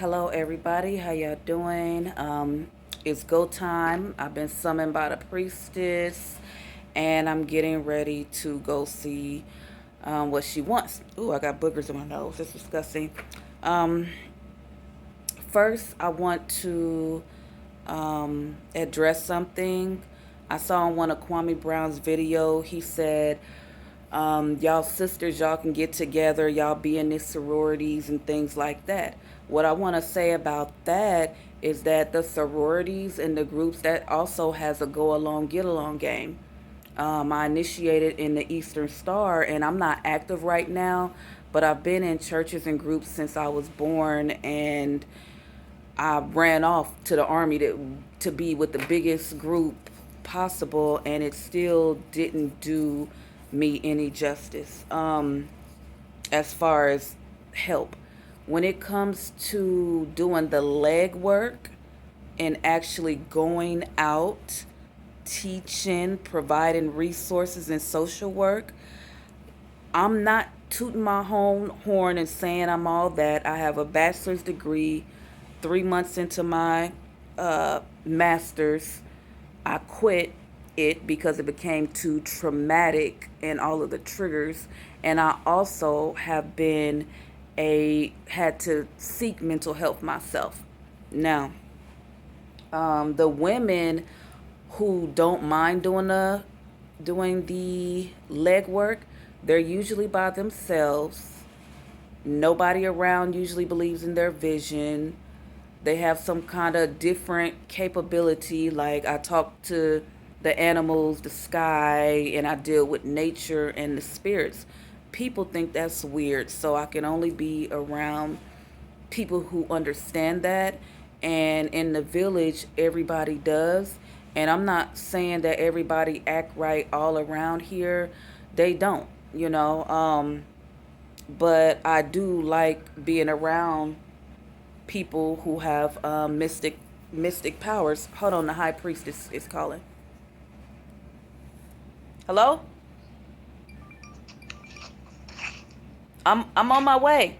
Hello, everybody. How y'all doing? It's go time. I've been summoned by the priestess, and I'm getting ready to go see what she wants. Ooh, I got boogers in my nose. That's disgusting. Um, First, I want to address something. I saw on one of Kwame Brown's video. He said, y'all sisters, y'all can get together, y'all be in these sororities and things like that. What I want to say about that is that the sororities and the groups, that also has a go along, get along game. I initiated in the Eastern Star, and I'm not active right now, but I've been in churches and groups since I was born, and I ran off to the army to be with the biggest group possible, and it still didn't do me any justice. As far as help, when it comes to doing the leg work and actually going out, teaching, providing resources and social work, I'm not tooting my own horn and saying I'm all that. I have a bachelor's degree. 3 months into my master's, I quit it because it became too traumatic and all of the triggers. And I also have been had to seek mental health myself. Now, the women who don't mind doing the leg work, they're usually by themselves. Nobody around usually believes in their vision. They have some kind of different capability. Like, I talk to the animals, the sky, and I deal with nature and the spirits. People think that's weird, so I can only be around people who understand that. And in the village, everybody does. And I'm not saying that everybody act right all around here. They don't, you know. But I do like being around people who have mystic powers. Hold on, the high priest is calling. Hello? I'm on my way.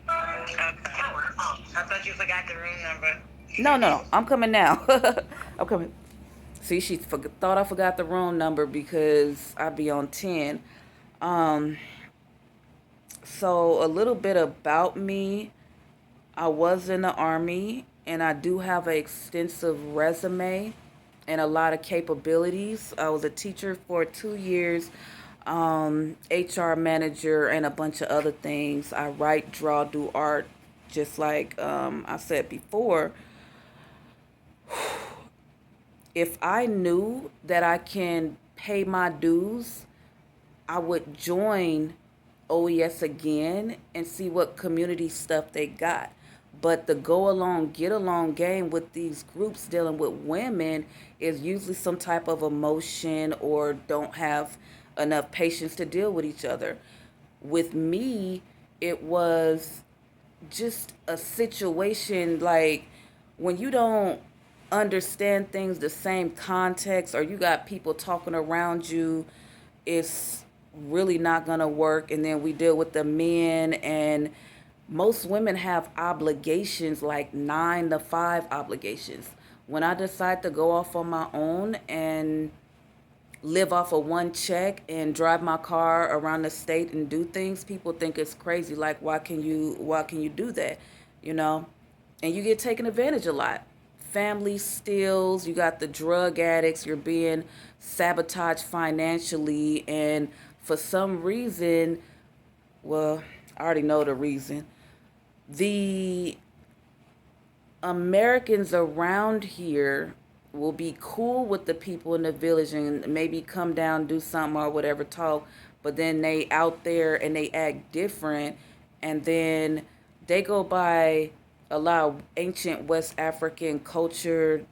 Okay. I thought you forgot the room number. No, no, I'm coming now. I'm coming. See, thought I forgot the room number because I be on 10. Um, so a little bit about me. I was in the army, and I do have an extensive resume and a lot of capabilities. I was a teacher for 2 years, HR manager, and a bunch of other things. I write, draw, do art, just like I said before. If I knew that I can pay my dues, I would join OES again and see what community stuff they got. But the go along, get along game with these groups dealing with women is usually some type of emotion or don't have enough patience to deal with each other. With me, it was just a situation like when you don't understand things the same context, or you got people talking around you, it's really not going to work. And then we deal with the men, and most women have obligations, like 9 to 5 obligations. When I decide to go off on my own and live off of one check and drive my car around the state and do things, people think it's crazy. Like, why can you do that? You know? And you get taken advantage a lot. Family steals, you got the drug addicts, you're being sabotaged financially, and for some reason, well, I already know the reason. The Americans around here will be cool with the people in the village and maybe come down, do something or whatever, talk, but then they out there and they act different, and then they go by a lot of ancient West African culture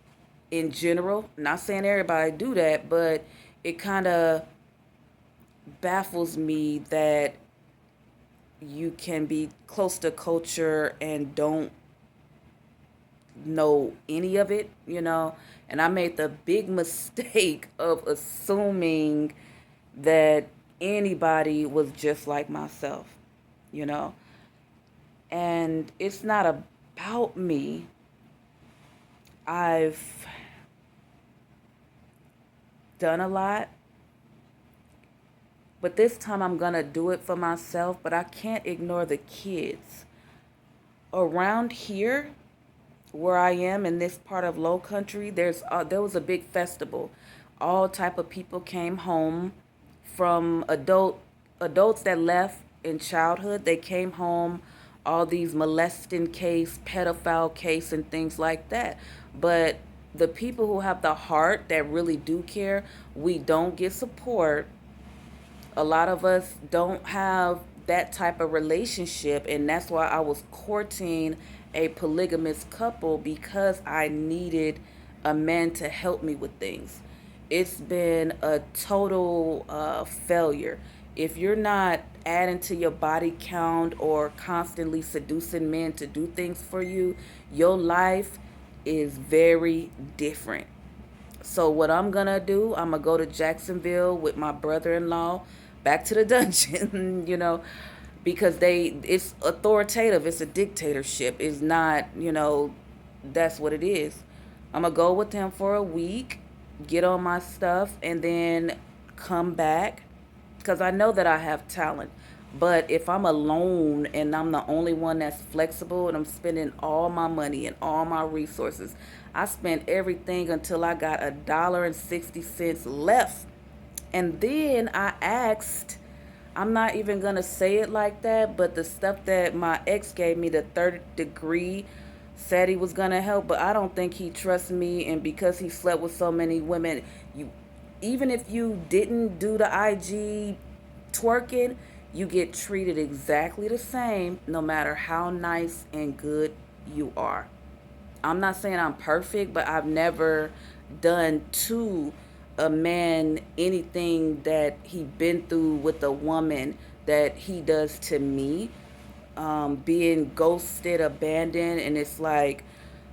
in general. Not saying everybody do that, but it kind of baffles me that you can be close to culture and don't know any of it, you know. And I made the big mistake of assuming that anybody was just like myself, you know. And it's not a about me, I've done a lot, but this time I'm gonna do it for myself, but I can't ignore the kids. Around here, where I am in this part of Low Country, there was a big festival. All type of people came home from adults that left in childhood. They came home, all these molesting case, pedophile case, and things like that. But the people who have the heart that really do care, we don't get support. A lot of us don't have that type of relationship, and that's why I was courting a polygamous couple, because I needed a man to help me with things. It's been a total failure. If you're not adding to your body count or constantly seducing men to do things for you, your life is very different. So what I'm gonna do, I'm gonna go to Jacksonville with my brother-in-law, back to the dungeon, because it's authoritative, it's a dictatorship. It's not, that's what it is. I'm gonna go with him for a week, get on my stuff, and then come back, because I know that I have talent. But if I'm alone and I'm the only one that's flexible and I'm spending all my money and all my resources, I spent everything until I got $1.60 left. And then I asked, I'm not even going to say it like that, but the stuff that my ex gave me, the third degree, said he was going to help, but I don't think he trusts me. And because he slept with so many women, you, even if you didn't do the IG twerking, you get treated exactly the same no matter how nice and good you are. I'm not saying I'm perfect, but I've never done to a man anything that he been through with a woman that he does to me. Being ghosted, abandoned, and it's like,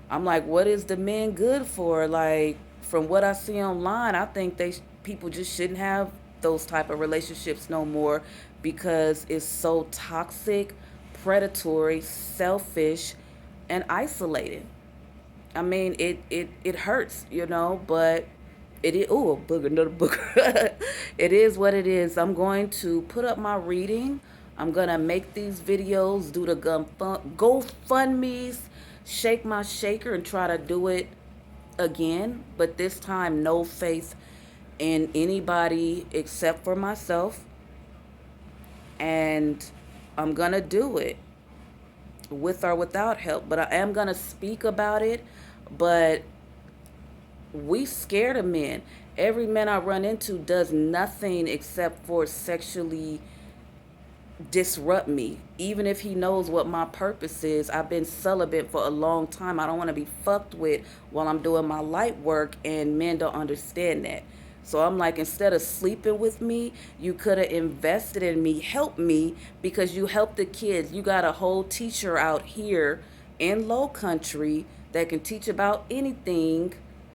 I'm like, what is the men good for? Like, from what I see online, I think people just shouldn't have those type of relationships no more, because it's so toxic, predatory, selfish, and isolating. I mean, it hurts, but it is, ooh, a booger, another booger. It is what it is. I'm going to put up my reading. I'm going to make these videos, do the GoFundMe's, shake my shaker, and try to do it again. But this time, no faith in anybody except for myself. And I'm going to do it with or without help. But I am going to speak about it. But we scared of men. Every man I run into does nothing except for sexually disrupt me. Even if he knows what my purpose is, I've been celibate for a long time. I don't want to be fucked with while I'm doing my light work, and men don't understand that. So I'm like, instead of sleeping with me, you could have invested in me, help me, because you help the kids. You got a whole teacher out here in Low Country that can teach about anything,